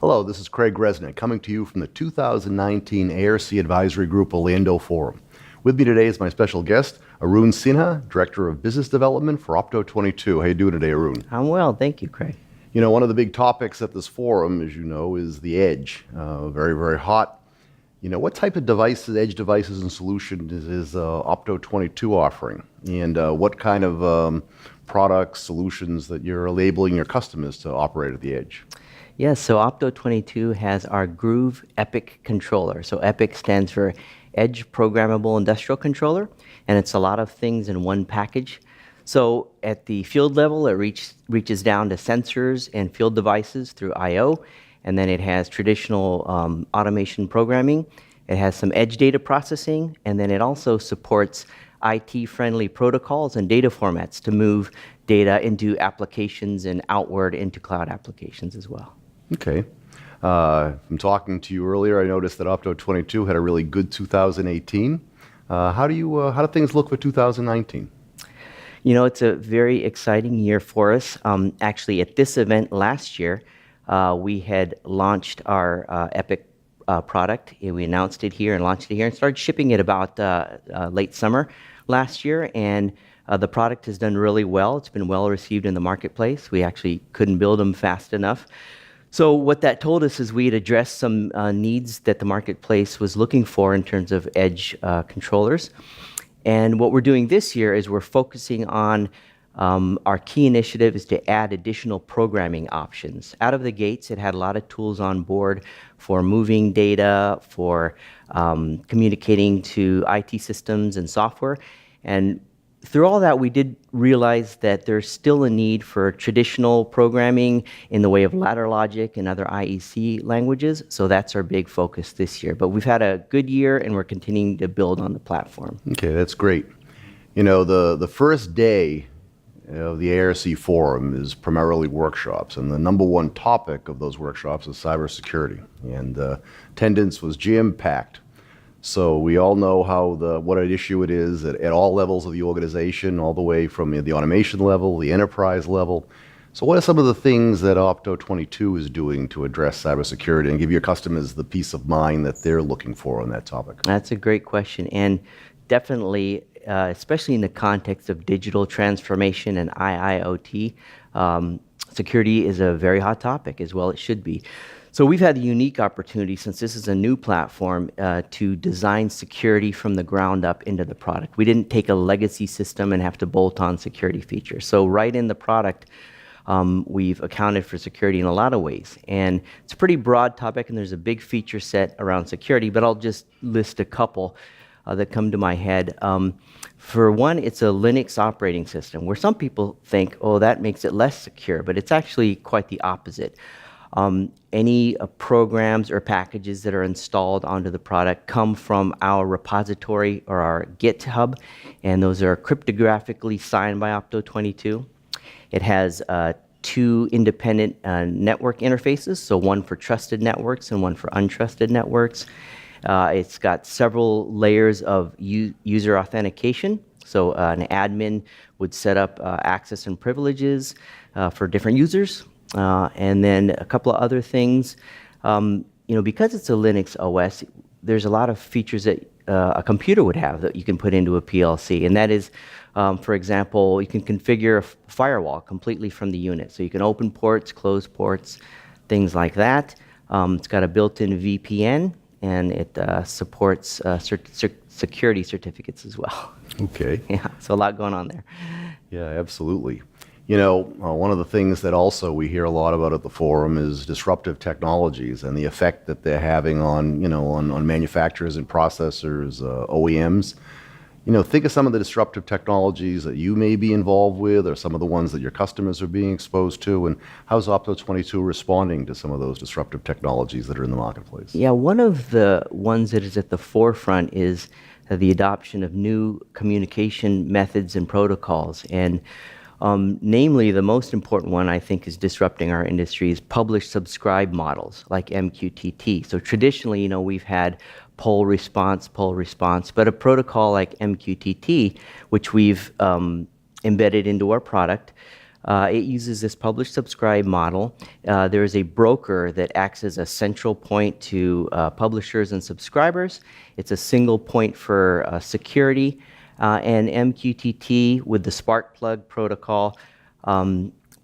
Hello, this is Craig Resnick coming to you from the 2019 ARC Advisory Group Orlando Forum. With me today is my special guest, Arun Sinha, Director of Business Development for Opto22. How you doing today, Arun? I'm well, thank you, Craig. You know, one of the big topics at this forum, as you know, is the edge. Very, very hot. You know, what type of devices, edge devices and solutions is Opto22 offering? And what kind of products, solutions that you're enabling your customers to operate at the edge? Yes, so Opto22 has our groov PAC Controller. So PAC stands for Edge Programmable Industrial Controller, and it's a lot of things in one package. So at the field level, it reaches down to sensors and field devices through I/O, and then it has traditional automation programming. It has some edge data processing, and then it also supports IT-friendly protocols and data formats to move data into applications and outward into cloud applications as well. Okay. From talking to you earlier, I noticed that Opto22 had a really good 2018. How do things look for 2019? You know, it's a very exciting year for us. Actually, at this event last year, we had launched our PAC product. We announced it here and launched it here and started shipping it about late summer last year. And the product has done really well. It's been well received in the marketplace. We actually couldn't build them fast enough. So what that told us is we had addressed some needs that the marketplace was looking for in terms of edge controllers. And what we're doing this year is we're focusing on our key initiative is to add additional programming options. Out of the gates, it had a lot of tools on board for moving data, for communicating to IT systems and software. And through all that, we did realize that there's still a need for traditional programming in the way of ladder logic and other IEC languages. So that's our big focus this year. But we've had a good year, and we're continuing to build on the platform. Okay, that's great. You know, the first day of the ARC Forum is primarily workshops, and the number one topic of those workshops is cybersecurity. And attendance was jam-packed. So we all know what an issue it is at all levels of the organization, all the way from the automation level, the enterprise level. So what are some of the things that Opto22 is doing to address cybersecurity and give your customers the peace of mind that they're looking for on that topic? That's a great question, and definitely, especially in the context of digital transformation and IIoT, security is a very hot topic, as well it should be. So we've had the unique opportunity, since this is a new platform, to design security from the ground up into the product. We didn't take a legacy system and have to bolt on security features. So right in the product, we've accounted for security in a lot of ways. And it's a pretty broad topic, and there's a big feature set around security, but I'll just list a couple that come to my head. For one, it's a Linux operating system, where some people think, oh, that makes it less secure, but it's actually quite the opposite. Any programs or packages that are installed onto the product come from our repository or our GitHub, and those are cryptographically signed by Opto22. It has two independent network interfaces, so one for trusted networks and one for untrusted networks. It's got several layers of user authentication. So an admin would set up access and privileges for different users. And then a couple of other things. Because it's a Linux OS, there's a lot of features that a computer would have that you can put into a PLC. And that is, for example, you can configure a firewall completely from the unit. So you can open ports, close ports, things like that. It's got a built-in VPN, and it supports security certificates as well. Okay. Yeah, so a lot going on there. Yeah, absolutely. You know, one of the things that also we hear a lot about at the forum is disruptive technologies and the effect that they're having on manufacturers and processors, OEMs. You know, think of some of the disruptive technologies that you may be involved with, or some of the ones that your customers are being exposed to, and how's Opto22 responding to some of those disruptive technologies that are in the marketplace? Yeah, one of the ones that is at the forefront is the adoption of new communication methods and protocols. And namely, the most important one, I think, is disrupting our industry is publish-subscribe models like MQTT. So traditionally, we've had poll response, but a protocol like MQTT, which we've embedded into our product, It uses this publish-subscribe model. There is a broker that acts as a central point to publishers and subscribers. It's a single point for security. And MQTT with the Sparkplug protocol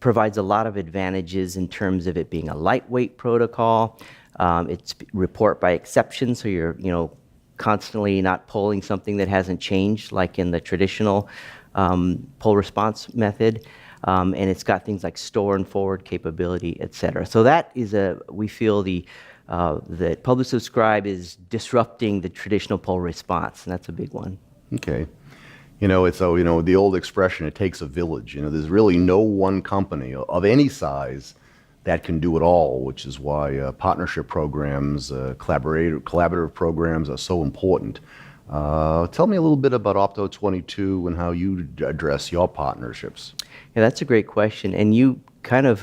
provides a lot of advantages in terms of it being a lightweight protocol. It's report by exception, so you're constantly not polling something that hasn't changed, like in the traditional poll response method. And it's got things like store and forward capability, et cetera. So that is we feel that publish subscribe is disrupting the traditional poll response, and that's a big one. Okay. It's the old expression, it takes a village. There's really no one company of any size that can do it all, which is why partnership programs, collaborative programs are so important. Tell me a little bit about Opto22 and how you address your partnerships. Yeah, that's a great question, and you kind of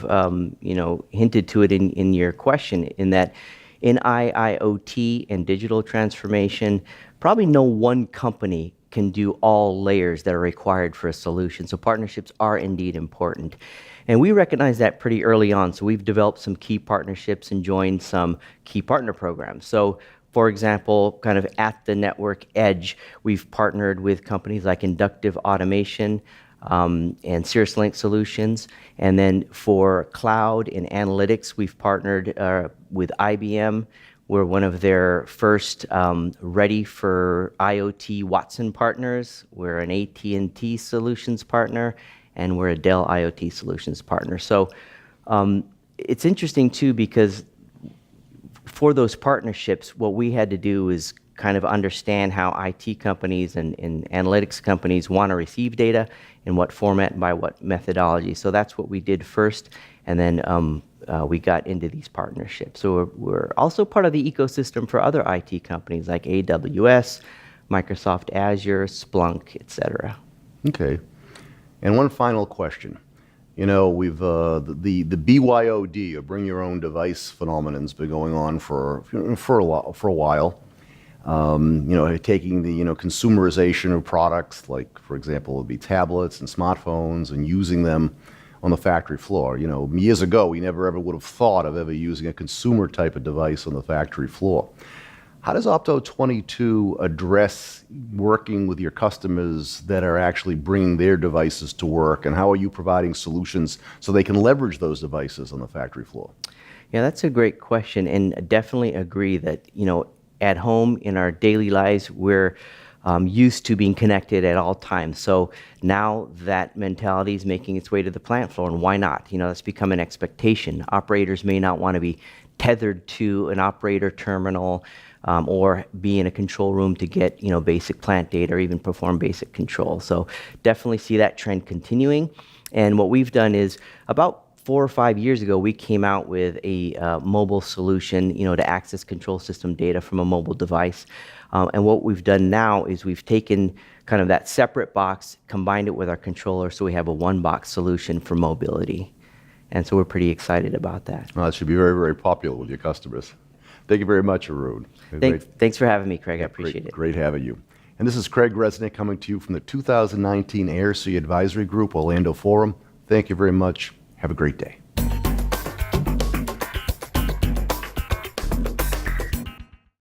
hinted to it in your question, in that in IIoT and digital transformation, probably no one company can do all layers that are required for a solution. So partnerships are indeed important. And we recognize that pretty early on. So we've developed some key partnerships and joined some key partner programs. So for example, kind of at the network edge, we've partnered with companies like Inductive Automation and Cirrus Link Solutions. And then for cloud and analytics, we've partnered with IBM. We're one of their first ready for IoT Watson partners. We're an AT&T solutions partner, and we're a Dell IoT solutions partner. So it's interesting too, because for those partnerships, what we had to do is kind of understand how IT companies and analytics companies want to receive data, in what format and by what methodology. So that's what we did first, and then we got into these partnerships. So we're also part of the ecosystem for other IT companies like AWS, Microsoft Azure, Splunk, et cetera. Okay. And one final question. We've the BYOD, or bring your own device phenomenon, has been going on for a while. Taking the consumerization of products, like for example, it would be tablets and smartphones, and using them on the factory floor. Years ago, we never ever would have thought of ever using a consumer type of device on the factory floor. How does Opto22 address working with your customers that are actually bringing their devices to work, and how are you providing solutions so they can leverage those devices on the factory floor? Yeah, that's a great question, and definitely agree that, at home in our daily lives, we're used to being connected at all times. So now that mentality is making its way to the plant floor, and why not? That's become an expectation. Operators may not want to be tethered to an operator terminal or be in a control room to get basic plant data or even perform basic control. So definitely see that trend continuing. And what we've done is, about 4 or 5 years ago, we came out with a mobile solution, to access control system data from a mobile device. And what we've done now is we've taken kind of that separate box, combined it with our controller, so we have a one-box solution for mobility. And so we're pretty excited about that. Well, that should be very, very popular with your customers. Thank you very much, Arun. Thanks for having me, Craig. I appreciate it. Great having you. And this is Craig Resnick coming to you from the 2019 ARC Advisory Group Orlando Forum. Thank you very much. Have a great day.